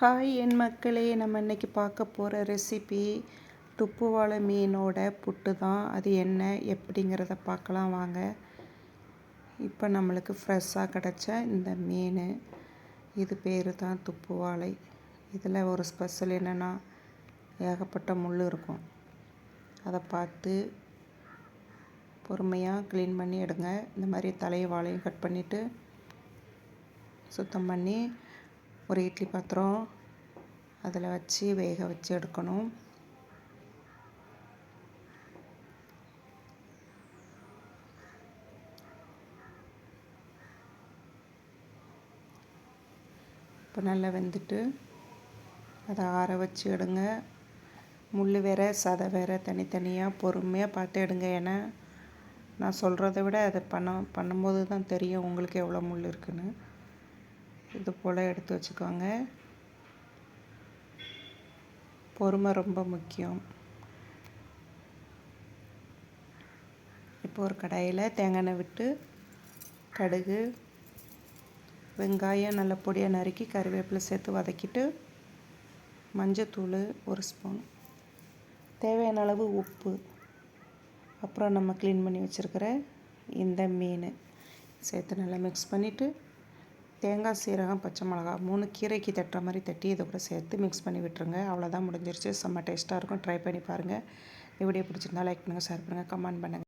Hi என் மக்களே, நம்ம இன்றைக்கி பார்க்க போகிற ரெசிபி துப்புவாழை மீனோட புட்டு தான். அது என்ன எப்படிங்கிறத பார்க்கலாம் வாங்க. இப்போ நம்மளுக்கு ஃப்ரெஷ்ஷாக கிடச்ச இந்த மீன், இது பேர் தான் துப்புவாழை. இதில் ஒரு ஸ்பெஷல் என்னென்னா, ஏகப்பட்ட முள் இருக்கும். அதை பார்த்து பொறுமையாக க்ளீன் பண்ணி எடுங்க. இந்த மாதிரி தலையும் வாழையும் கட் பண்ணிவிட்டு சுத்தம் பண்ணி ஒரு இட்லி பாத்திரம் அதில் வச்சு வேக வச்சு எடுக்கணும். இப்போ நல்லா வெந்துட்டு அதை ஆற வச்சு எடுங்க. முள் வேறு சதை வேறு தனித்தனியாக பொறுமையாக பார்த்து எடுங்க. ஏன்னா நான் சொல்கிறத விட அதை பண்ணும்போது தான் தெரியும் உங்களுக்கு எவ்வளோ முள் இருக்குன்னு. இது போல் எடுத்து வச்சுக்கோங்க. பொறுமை ரொம்ப முக்கியம். இப்போ ஒரு கடாயில் தேங்காய் எண்ணெய் விட்டு கடுகு, வெங்காயம் நல்ல பொடியாக நறுக்கி கறிவேப்பிலை சேர்த்து வதக்கிட்டு, மஞ்சத்தூள் ஒரு ஸ்பூன், தேவையான அளவு உப்பு, அப்புறம் நம்ம க்ளீன் பண்ணி வச்சுருக்கிற இந்த மீன் சேர்த்து நல்லா மிக்ஸ் பண்ணிவிட்டு, தேங்காய், சீரகம், பச்சை மிளகா 3 கீரைக்கு தட்டுற மாதிரி தட்டி இதை கூட சேர்த்து மிக்ஸ் பண்ணி விட்டுருங்க. அவ்வளோதான், முடிஞ்சிருச்சு. செம்ம டேஸ்ட்டாக இருக்கும். ட்ரை பண்ணி பாருங்கள். இந்த வீடியோ பிடிச்சிருந்தா லைக் பண்ணுங்கள், ஷேர் பண்ணுங்கள், கமெண்ட் பண்ணுங்கள்.